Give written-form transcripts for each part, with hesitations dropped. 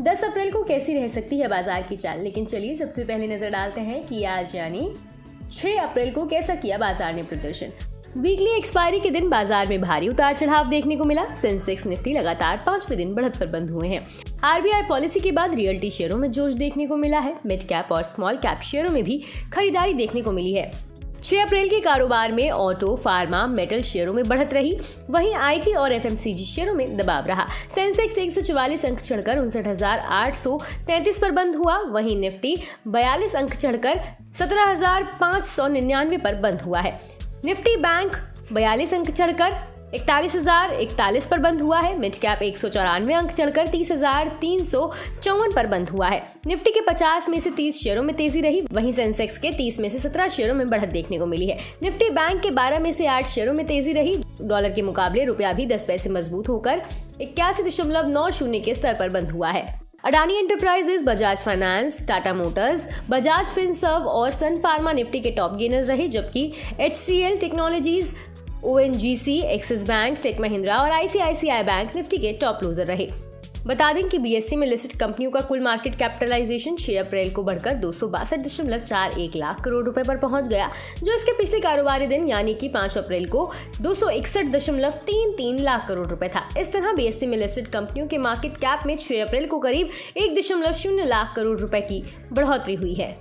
10 अप्रैल को कैसी रह सकती है बाजार की चाल, लेकिन चलिए सबसे पहले नजर डालते हैं कि आज यानी 6 अप्रैल को कैसा किया बाजार ने प्रदर्शन। वीकली एक्सपायरी के दिन बाजार में भारी उतार चढ़ाव देखने को मिला। सेंसेक्स निफ्टी लगातार 5वें दिन बढ़त पर बंद हुए हैं। आरबीआई पॉलिसी के बाद रियल्टी शेयरों में जोश देखने को मिला है। मिड कैप और स्मॉल कैप शेयरों में भी खरीदारी देखने को मिली है। 6 अप्रैल के कारोबार में ऑटो, फार्मा, मेटल शेयरों में बढ़त रही, वहीं आईटी और एफएमसीजी शेयरों में दबाव रहा। सेंसेक्स 144 अंक चढ़कर 59,833 पर बंद हुआ। वहीं निफ्टी 42 अंक चढ़कर 17,599 पर बंद हुआ है। निफ्टी बैंक 42 अंक चढ़कर 41,041 पर बंद हुआ है। मिड कैप 194 अंक चढ़कर 30,354 पर बंद हुआ है। निफ्टी के 50 में से 30 शेयरों में तेजी रही, वहीं सेंसेक्स के 30 में से 17 शेयरों में बढ़त देखने को मिली है। निफ्टी बैंक के 12 में से 8 शेयरों में तेजी रही। डॉलर के मुकाबले रुपया भी 10 पैसे मजबूत होकर 81.90 के स्तर पर बंद हुआ है। Adani Enterprises, Bajaj Finance, Tata Motors, Bajaj Finserv और सन फार्मा निफ्टी के टॉप गेनर रहे, जबकि HCL Technologies, ONGC, Axis Bank, Tech Mahindra और ICICI बैंक निफ्टी के टॉप लूजर रहे। बता दें कि BSE में लिस्टेड कंपनियों का कुल मार्केट कैपिटलाइजेशन 6 अप्रैल को बढ़कर 262.41 लाख करोड़ रुपए पर पहुंच गया, जो इसके पिछले कारोबारी दिन यानी कि 5 अप्रैल को 261.33 लाख करोड़ रुपए था। इस तरह BSE में लिस्टेड कंपनियों के मार्केट कैप में 6 अप्रैल को करीब 1.0 लाख करोड़ रुपए की बढ़ोतरी हुई है।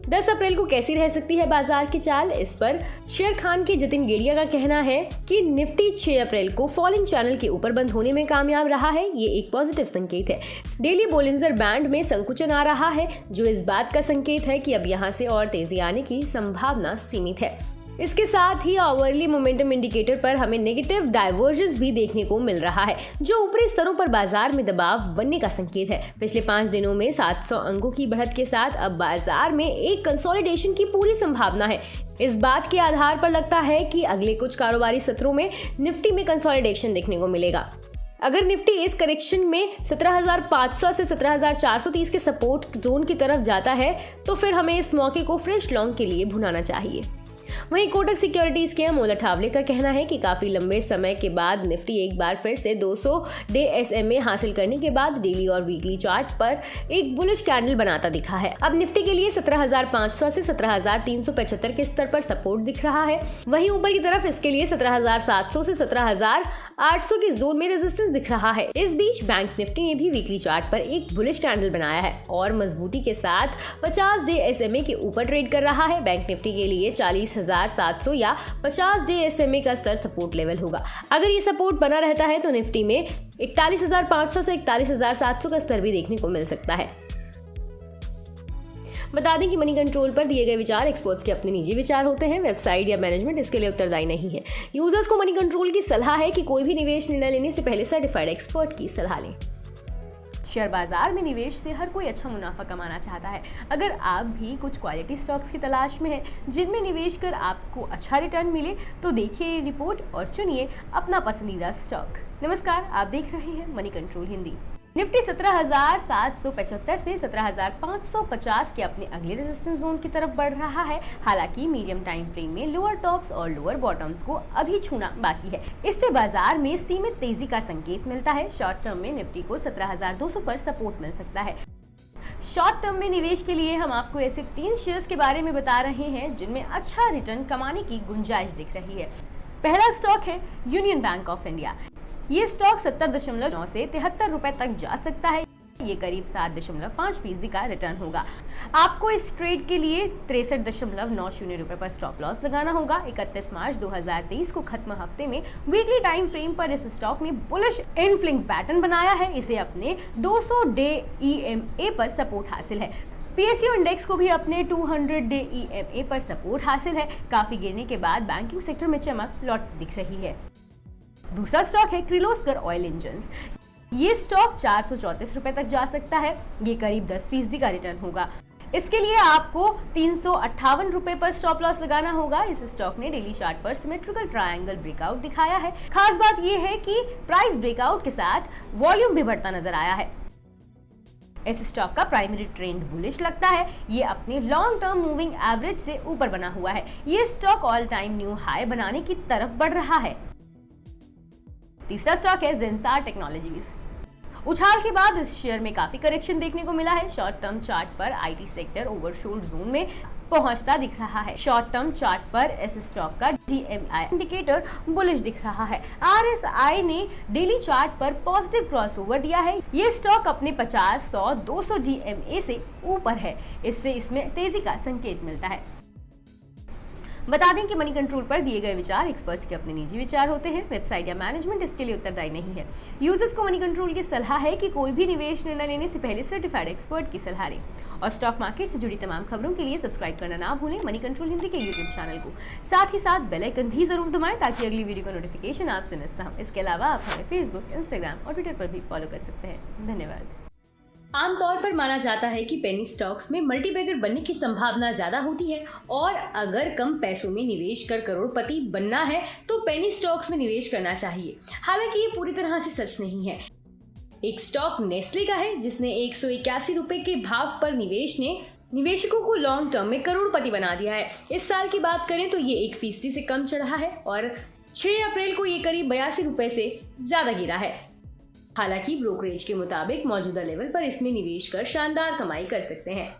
10 अप्रैल को कैसी रह सकती है बाजार की चाल, इस पर शेर खान के जतिन गेड़िया का कहना है कि निफ्टी 6 अप्रैल को फॉलिंग चैनल के ऊपर बंद होने में कामयाब रहा है। ये एक पॉजिटिव संकेत है। डेली बोलिंजर बैंड में संकुचन आ रहा है, जो इस बात का संकेत है कि अब यहां से और तेजी आने की संभावना सीमित है। इसके साथ ही आवरली मोमेंटम इंडिकेटर पर हमें नेगेटिव डाइवर्जेंस भी देखने को मिल रहा है, जो ऊपरी स्तरों पर बाजार में दबाव बनने का संकेत है। पिछले 5 दिनों में 700 अंकों की बढ़त के साथ अब बाजार में एक कंसोलिडेशन की पूरी संभावना है। इस बात के आधार पर लगता है कि अगले कुछ कारोबारी सत्रों में निफ्टी में कंसोलिडेशन देखने को मिलेगा। अगर निफ्टी इस करेक्शन में 17,500 से 17,430 के सपोर्ट जोन की तरफ जाता है तो फिर हमें इस मौके को फ्रेश लॉन्ग के लिए भुनाना चाहिए। वहीं कोटक सिक्योरिटीज के अमोल अठावले का कहना है कि काफी लंबे समय के बाद निफ्टी एक बार फिर से 200 डे SMA हासिल करने के बाद डेली और वीकली चार्ट पर एक बुलिश कैंडल बनाता दिखा है। अब निफ्टी के लिए 17,500 से 17,375 के स्तर पर सपोर्ट दिख रहा है। वहीं ऊपर की तरफ इसके लिए 17,700 से 17,800 के जोन में रेजिस्टेंस दिख रहा है। इस बीच बैंक निफ्टी ने भी वीकली चार्ट पर एक बुलिश कैंडल बनाया है और मजबूती के साथ 50 डे SMA के ऊपर ट्रेड कर रहा है। बैंक निफ्टी के लिए 40,700 या 50 डे SMA का स्तर सपोर्ट लेवल होगा। अगर ये सपोर्ट बना रहता है तो निफ्टी में 41,500 से 41,700 का स्तर भी देखने को मिल सकता है। बता दें कि मनी कंट्रोल पर दिए गए विचार एक्सपर्ट्स के अपने निजी विचार होते हैं। वेबसाइट या मैनेजमेंट इसके लिए उत्तरदायी नहीं है। यूजर्स को मनी कंट्रोल की सलाह है कि कोई भी निवेश निर्णय लेने से पहले सर्टिफाइड एक्सपर्ट की सलाह लें। शेयर बाजार में निवेश से हर कोई अच्छा मुनाफा कमाना चाहता है। अगर आप भी कुछ क्वालिटी स्टॉक्स की तलाश में हैं जिनमें निवेश कर आपको अच्छा रिटर्न मिले तो देखिए ये रिपोर्ट और चुनिए अपना पसंदीदा स्टॉक। नमस्कार, आप देख रहे हैं मनी कंट्रोल हिंदी। निफ्टी 17,775 से 17,550 के अपने अगले रेजिस्टेंस जोन की तरफ बढ़ रहा है। हालांकि मीडियम टाइम फ्रेम में लोअर टॉप्स और लोअर बॉटम्स को अभी छूना बाकी है। इससे बाजार में सीमित तेजी का संकेत मिलता है। शॉर्ट टर्म में निफ्टी को 17,200 पर सपोर्ट मिल सकता है। शॉर्ट टर्म में निवेश के लिए हम आपको ऐसे 3 शेयर्स के बारे में बता रहे हैं जिनमें अच्छा रिटर्न कमाने की गुंजाइश दिख रही है। पहला स्टॉक है यूनियन बैंक ऑफ इंडिया। ये स्टॉक 70.9 से 73 रुपए तक जा सकता है। ये करीब 7.5% का रिटर्न होगा। आपको इस ट्रेड के लिए 63.90 रुपए पर स्टॉप लॉस लगाना होगा। 31 मार्च 2023 को खत्म हफ्ते में वीकली टाइम फ्रेम पर इस स्टॉक ने बुलिश इनफ्लिंग पैटर्न बनाया है। इसे अपने 200 डे EMA पर सपोर्ट हासिल है। PSU इंडेक्स को भी अपने 200 डे EMA पर सपोर्ट हासिल है। काफी गिरने के बाद बैंकिंग सेक्टर में चमक लौट दिख रही है। दूसरा स्टॉक है किर्लोस्कर ऑयल इंजन्स। ये स्टॉक 434 रुपए तक जा सकता है। ये करीब 10% का रिटर्न होगा। इसके लिए आपको 358 रुपए पर स्टॉप लॉस लगाना होगा। इस स्टॉक ने डेली चार्ट पर सिमेट्रिकल ट्रायंगल ब्रेकआउट दिखाया है। खास बात यह है कि प्राइस ब्रेकआउट के साथ वॉल्यूम भी बढ़ता नजर आया है। इस स्टॉक का प्राइमरी ट्रेंड बुलिश लगता है। ये अपने लॉन्ग टर्म मूविंग एवरेज से ऊपर बना हुआ है। ये stock all time new high बनाने की तरफ बढ़ रहा है। तीसरा स्टॉक है जेंसार टेक्नोलॉजीज। उछाल के बाद इस शेयर में काफी करेक्शन देखने को मिला है। शॉर्ट टर्म चार्ट पर आईटी सेक्टर ओवरशोल्ड जोन में पहुंचता दिख रहा है। शॉर्ट टर्म चार्ट पर इस स्टॉक का DMI इंडिकेटर बुलिश दिख रहा है। RSI ने डेली चार्ट पर पॉजिटिव क्रॉसओवर दिया है। ये स्टॉक अपने 50, 100, 200 DMA से ऊपर है, इससे इसमें तेजी का संकेत मिलता है। बता दें कि मनी कंट्रोल पर दिए गए विचार एक्सपर्ट्स के अपने निजी विचार होते हैं। वेबसाइट या मैनेजमेंट इसके लिए उत्तरदायी नहीं है। यूजर्स को मनी कंट्रोल की सलाह है कि कोई भी निवेश निर्णय लेने से पहले सर्टिफाइड एक्सपर्ट की सलाह लें। और स्टॉक मार्केट से जुड़ी तमाम खबरों के लिए सब्सक्राइब करना ना भूलें मनी कंट्रोल हिंदी के यूट्यूब चैनल को। साथ ही साथ बेल आइकन भी जरूर दबाएं ताकि अगली वीडियो का नोटिफिकेशन आपसे मिस ना हो। इसके अलावा आप हमें फेसबुक, इंस्टाग्राम और ट्विटर पर भी फॉलो कर सकते हैं। धन्यवाद। आमतौर पर माना जाता है कि पेनी स्टॉक्स में मल्टीबैगर बनने की संभावना ज्यादा होती है और अगर कम पैसों में निवेश कर करोड़पति बनना है तो पेनी स्टॉक्स में निवेश करना चाहिए। हालांकि ये पूरी तरह से सच नहीं है। एक स्टॉक नेस्ले का है जिसने 181 रुपए के भाव पर निवेश ने निवेशकों को लॉन्ग टर्म में करोड़पति बना दिया है। इस साल की बात करें तो ये 1% से कम चढ़ा है और 6 अप्रैल को ये करीब 82 रुपए से ज्यादा गिरा है। हालांकि ब्रोकरेज के मुताबिक मौजूदा लेवल पर इसमें निवेश कर शानदार कमाई कर सकते हैं।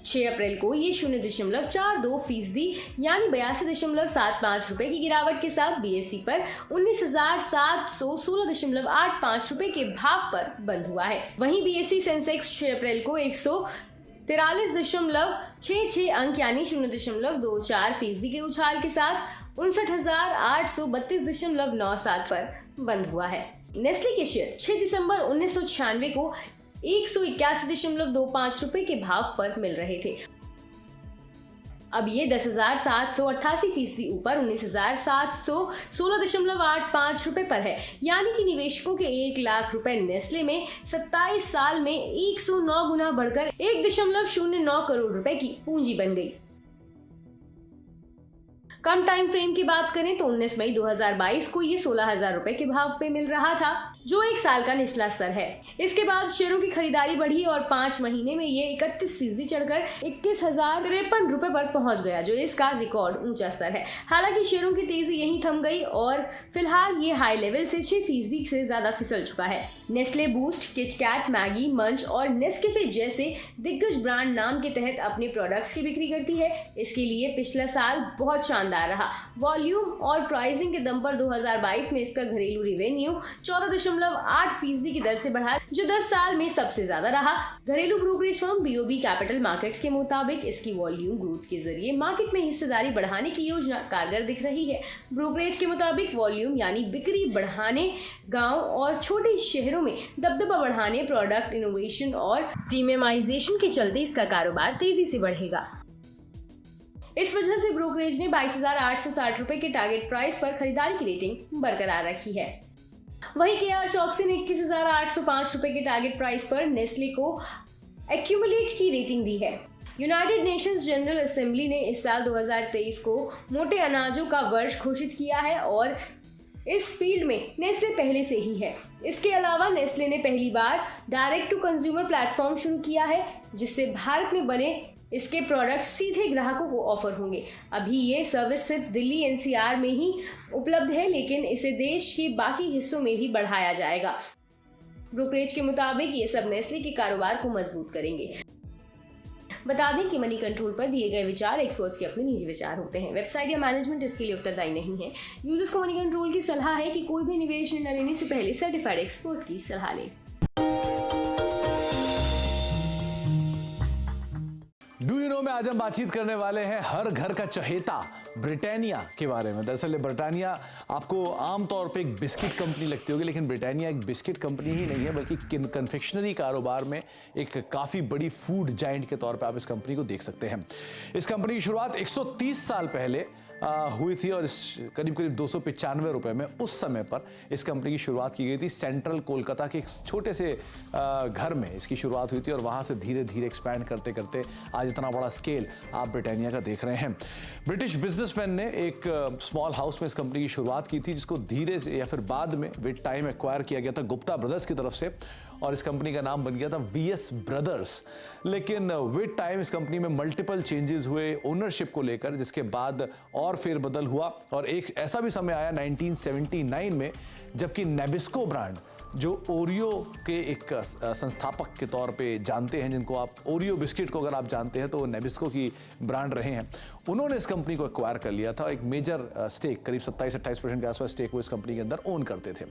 6 अप्रैल को ये 0.42% यानी 82.75 रुपए की गिरावट के साथ BSE पर 19,716.85 रुपए के भाव पर बंद हुआ है। वहीं BSE सेंसेक्स 6 अप्रैल को 143.66 अंक यानी 0.24% के उछाल के साथ 59,832.97 पर बंद हुआ है। नेस्ले के शेयर 6 दिसंबर 1996 को 181.25 रुपए के भाव पर मिल रहे थे। अब ये 10,788% ऊपर 19,716.85 रुपए पर है, यानी कि निवेशकों के 1 लाख रुपए नेस्ले में 27 साल में 109 गुना बढ़कर 1.09 करोड़ रुपए की पूंजी बन गई। कम टाइम फ्रेम की बात करें तो 19 मई 2022 को ये 16,000 रुपए के भाव पे मिल रहा था, जो 1 साल का निचला स्तर है। इसके बाद शेयरों की खरीदारी बढ़ी और 5 महीने में ये 31% चढ़कर 21,053 रुपए पर पहुंच गया, जो इसका रिकॉर्ड ऊंचा स्तर है। हालांकि शेयरों की तेजी यहीं थम गई और फिलहाल ये हाई लेवल से 6% से ज्यादा फिसल चुका है। नेस्ले बूस्ट, किटकैट, मैगी, मंच और नेस्कैफे जैसे दिग्गज ब्रांड नाम के तहत अपने प्रोडक्ट्स की बिक्री करती है। इसके लिए पिछला साल बहुत शानदार रहा। वॉल्यूम और प्राइसिंग के दम पर 2022 में इसका घरेलू रेवेन्यू 14.8% की दर से बढ़ा, जो 10 साल में सबसे ज्यादा रहा। घरेलू brokerage firm BOB capital markets के मुताबिक इसकी वॉल्यूम ग्रोथ के जरिए मार्केट में हिस्सेदारी बढ़ाने की योजना कारगर दिख रही है। ब्रोकरेज के मुताबिक वॉल्यूम यानी बिक्री बढ़ाने, गांव और छोटे शहरों में दबदबा बढ़ाने, प्रोडक्ट इनोवेशन और प्रीमियमाइजेशन के चलते इसका कारोबार तेजी से बढ़ेगा। इस वजह से ब्रोकरेज ने 22,860 रुपए के टारगेट प्राइस पर खरीदारी की रेटिंग बरकरार रखी है। वहीं KR चौकसी ने 21,805 रुपए के टारगेट प्राइस पर नेस्ले को एक्यूमुलेट की रेटिंग दी है। यूनाइटेड नेशंस जनरल असेंबली ने इस साल 2023 को मोटे अनाजों का वर्ष घोषित किया है और इस फील्ड में नेस्ले पहले से ही है। इसके अलावा नेस्ले ने पहली बार डायरेक्ट टू कंज्यूमर प्लेटफॉर्म शुरू किया है, जिससे भारत में बने इसके प्रोडक्ट सीधे ग्राहकों को ऑफर होंगे। अभी ये सर्विस सिर्फ दिल्ली NCR में ही उपलब्ध है, लेकिन इसे देश के बाकी हिस्सों में भी बढ़ाया जाएगा। ब्रोकरेज के मुताबिक ये सब नेस्ले के कारोबार को मजबूत करेंगे। बता दें कि मनी कंट्रोल पर दिए गए विचार एक्सपर्ट्स के अपने निजी विचार होते हैं। वेबसाइट या मैनेजमेंट इसके लिए उत्तरदायी नहीं है। यूजर्स को मनी कंट्रोल की सलाह है कि कोई भी निवेश निर्णय लेने से पहले सर्टिफाइड एक्सपर्ट की सलाह लें। डू यू नो में आज हम बातचीत करने वाले हैं हर घर का चहेता ब्रिटानिया के बारे में। दरअसल ब्रिटानिया आपको आमतौर पे एक बिस्किट कंपनी लगती होगी, लेकिन ब्रिटानिया एक बिस्किट कंपनी ही नहीं है, बल्कि कन्फेक्शनरी कारोबार में एक काफ़ी बड़ी फूड जाइंट के तौर पे आप इस कंपनी को देख सकते हैं। इस कंपनी की शुरुआत 130 साल पहले हुई थी और करीब 295 रुपए में उस समय पर इस कंपनी की शुरुआत की गई थी। सेंट्रल कोलकाता के एक छोटे से घर में इसकी शुरुआत हुई थी और वहाँ से धीरे धीरे एक्सपैंड करते करते आज इतना बड़ा स्केल आप ब्रिटानिया का देख रहे हैं। ब्रिटिश बिजनेसमैन ने एक स्मॉल हाउस में इस कंपनी की शुरुआत की थी, जिसको धीरे से या फिर बाद में विद टाइम एक्वायर किया गया था गुप्ता ब्रदर्स की तरफ से, और इस कंपनी का नाम बन गया था VS ब्रदर्स। लेकिन विद टाइम इस कंपनी में मल्टीपल चेंजेस हुए ओनरशिप को लेकर, जिसके बाद और फेरबदल हुआ और एक ऐसा भी समय आया 1979 में, जबकि नेबिस्को ब्रांड जो ओरियो के एक संस्थापक के तौर पे जानते हैं, जिनको आप ओरियो बिस्किट को अगर आप जानते हैं तो वो नेबिस्को की ब्रांड रहे हैं, उन्होंने इस कंपनी को एक्वायर कर लिया था। एक मेजर स्टेक, करीब 27-28% के आसपास स्टेक वो इस कंपनी के अंदर ओन करते थे।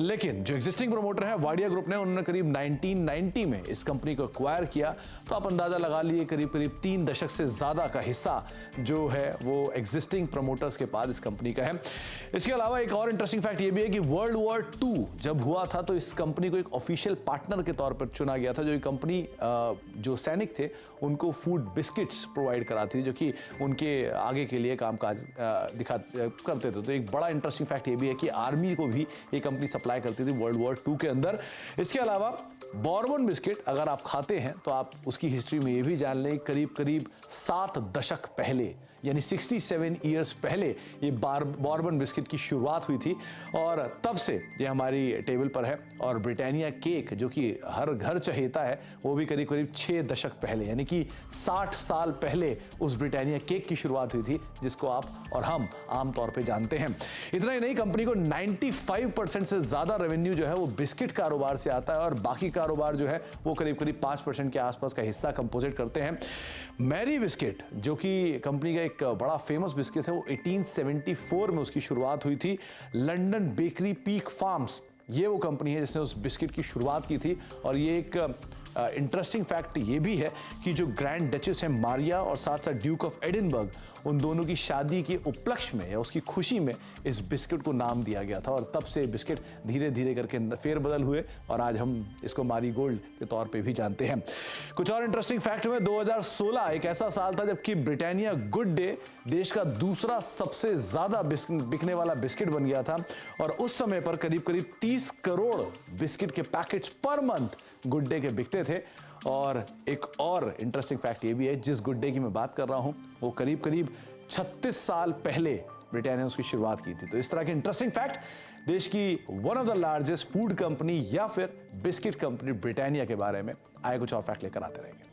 लेकिन जो एग्जिस्टिंग प्रमोटर है वाडिया ग्रुप ने, उन्होंने करीब 1990 में इस कंपनी को एक्वायर किया। तो आप अंदाजा लगा लिए करीब 3 दशक से ज्यादा का हिस्सा जो है वो एग्जिस्टिंग प्रमोटर्स के पास इस कंपनी का है। इसके अलावा एक और इंटरेस्टिंग फैक्ट ये भी है कि वर्ल्ड वॉर 2 जब हुआ था तो इस कंपनी को एक ऑफिशियल पार्टनर के तौर पर चुना गया था। जो ये कंपनी जो सैनिक थे उनको फूड बिस्किट्स प्रोवाइड कराती थी, जो कि उनके आगे के लिए कामकाज करते थे। तो एक बड़ा इंटरेस्टिंग फैक्ट ये भी है कि आर्मी को भी ये कंपनी सप्लाई करती थी वर्ल्ड वॉर 2 के अंदर। इसके अलावा बॉर्बन बिस्किट अगर आप खाते हैं तो आप उसकी हिस्ट्री में ये भी जान लें, करीब 7 दशक पहले यानी 67 ईयर्स पहले ये बॉर्बन बिस्किट की शुरुआत हुई थी और तब से ये हमारी टेबल पर है। और ब्रिटानिया केक जो कि हर घर चहेता है, वो भी करीब 6 दशक पहले यानी कि 60 साल पहले उस ब्रिटानिया केक की शुरुआत हुई थी, जिसको आप और हम आमतौर पे जानते हैं। इतना ही नहीं, कंपनी को 95% से ज्यादा रेवेन्यू जो है वो बिस्किट कारोबार से आता है और बाकी कारोबार जो है वो करीब 5% के आसपास का हिस्सा कंपोजिट करते हैं। मैरी बिस्किट जो कि कंपनी का एक बड़ा फेमस बिस्किट है, वो 1874 में उसकी शुरुआत हुई थी। लंदन बेकरी पीक फार्म्स ये वो कंपनी है जिसने उस बिस्किट की शुरुआत की थी। और ये एक इंटरेस्टिंग फैक्ट ये भी है कि जो ग्रैंड डचेस है मारिया और साथ साथ ड्यूक ऑफ एडिनबर्ग, उन दोनों की शादी के उपलक्ष्य में या उसकी खुशी में इस बिस्किट को नाम दिया गया था। और तब से बिस्किट धीरे धीरे करके फेरबदल हुए और आज हम इसको मारी गोल्ड के तौर पे भी जानते हैं। कुछ और इंटरेस्टिंग फैक्ट में 2016 एक ऐसा साल था जबकि ब्रिटानिया गुड डे देश का दूसरा सबसे ज्यादा बिकने वाला बिस्किट बन गया था। और उस समय पर करीब 30 करोड़ बिस्किट के packets per month good day के बिकते थे। और एक और इंटरेस्टिंग फैक्ट ये भी है, जिस गुड डे की मैं बात कर रहा हूं वो करीब 36 साल पहले ब्रिटानिया ने उसकी शुरुआत की थी। तो इस तरह के इंटरेस्टिंग फैक्ट देश की one of the largest food company या फिर बिस्किट कंपनी ब्रिटानिया के बारे में आए कुछ और फैक्ट लेकर आते रहेंगे।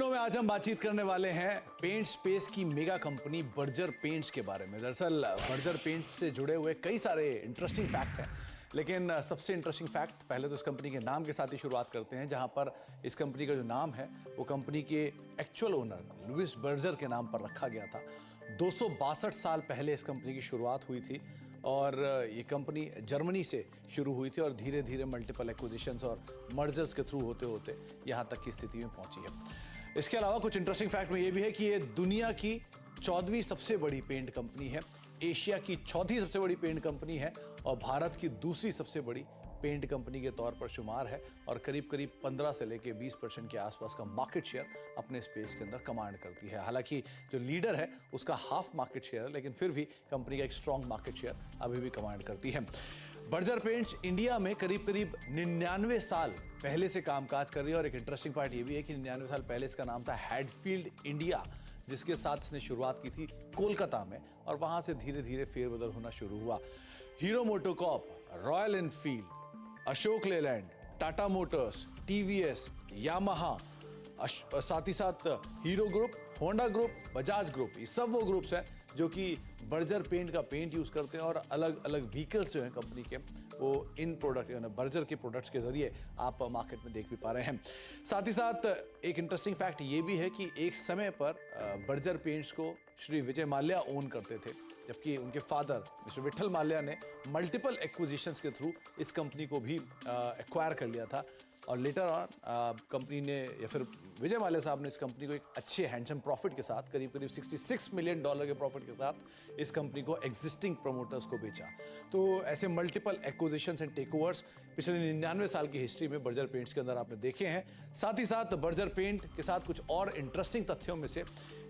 में आज हम बातचीत करने वाले हैं पेंट स्पेस की मेगा कंपनी बर्जर पेंट्स के बारे में। दरअसल बर्जर पेंट्स से जुड़े हुए कई सारे इंटरेस्टिंग फैक्ट हैं, लेकिन सबसे इंटरेस्टिंग फैक्ट पहले तो इस कंपनी के नाम के साथ ही शुरुआत करते हैं, जहां पर इस कंपनी का जो नाम है वो कंपनी के एक्चुअल ओनर लुइस बर्जर के नाम पर रखा गया था। 262 साल पहले इस कंपनी की शुरुआत हुई थी और ये कंपनी जर्मनी से शुरू हुई थी और धीरे धीरे मल्टीपल एक्विजिशंस और मर्जर्स के थ्रू होते होते यहाँ तक की स्थिति में पहुंची है। इसके अलावा कुछ इंटरेस्टिंग फैक्ट में ये भी है कि ये दुनिया की 14वीं सबसे बड़ी पेंट कंपनी है, एशिया की 4थी सबसे बड़ी पेंट कंपनी है और भारत की दूसरी सबसे बड़ी पेंट कंपनी के तौर पर शुमार है। और करीब 15 से लेके 20% के आसपास का मार्केट शेयर अपने स्पेस के अंदर कमांड करती है। हालांकि जो लीडर है उसका हाफ मार्केट शेयर है, लेकिन फिर भी कंपनी का एक स्ट्रॉन्ग मार्केट शेयर अभी भी कमांड करती है। बर्जर पेंट्स इंडिया में करीब 99 साल पहले से कामकाज कर रही है और एक इंटरेस्टिंग पार्ट ये भी है कि 99 साल पहले इसका नाम था हैडफील्ड इंडिया, जिसके साथ इसने शुरुआत की थी कोलकाता में और वहां से धीरे धीरे फेरबदल होना शुरू हुआ। Hero MotoCorp, royal Enfield, Ashok Leyland, Tata Motors, TVS, Yamaha, साथ ही साथ hero group, Honda group, Bajaj group, ये सब वो ग्रुप्स हैं जो कि बर्जर पेंट का पेंट यूज करते हैं और अलग अलग व्हीकल्स जो हैं कंपनी के वो इन प्रोडक्ट बर्जर के प्रोडक्ट्स के जरिए आप मार्केट में देख भी पा रहे हैं। साथ ही साथ एक इंटरेस्टिंग फैक्ट ये भी है कि एक समय पर बर्जर पेंट्स को श्री विजय माल्या ओन करते थे, जबकि उनके फादर मिस्टर विठल माल्या ने मल्टीपल एक्विजिशंस के थ्रू इस कंपनी को भी एक्वायर कर लिया था। और लेटर ऑन कंपनी ने या फिर विजय माल्या साहब ने इस कंपनी को एक अच्छे हैंडसम प्रॉफिट के साथ करीब $66 मिलियन के प्रॉफिट के साथ इस कंपनी को एग्जिस्टिंग प्रमोटर्स को बेचा। तो ऐसे मल्टीपल एक्विजिशंस एंड टेकओवर्स पिछले 99 साल की हिस्ट्री में बर्जर पेंट्स के अंदर आपने देखे हैं। साथ ही साथ बर्जर पेंट के साथ कुछ और इंटरेस्टिंग तथ्यों में से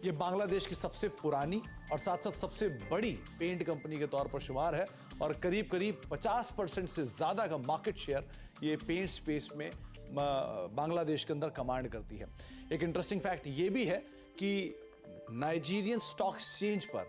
ये बांग्लादेश की सबसे पुरानी और साथ साथ सबसे बड़ी पेंट कंपनी के तौर पर शुमार है और करीब 50% से ज्यादा का मार्केट शेयर ये पेंट स्पेस में बांग्लादेश के अंदर कमांड करती है। एक इंटरेस्टिंग फैक्ट ये भी है कि नाइजीरियन स्टॉक एक्सचेंज पर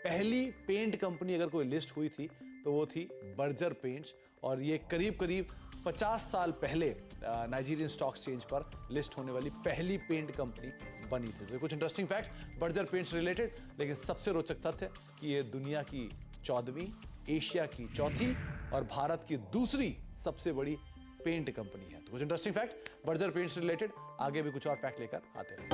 पहली पेंट कंपनी अगर कोई लिस्ट हुई थी तो वो थी बर्जर पेंट्स और ये करीब 50 साल पहले नाइजीरियन स्टॉक एक्सचेंज पर लिस्ट होने वाली पहली पेंट कंपनी बनी थी। तो कुछ interesting fact Berger paints related, लेकिन सबसे रोचक तथ्य कि ये दुनिया की 14वीं, एशिया की 4थी और भारत की दूसरी सबसे बड़ी पेंट कंपनी है। तो कुछ interesting fact Berger paints related, आगे भी कुछ और फैक्ट लेकर आते हैं।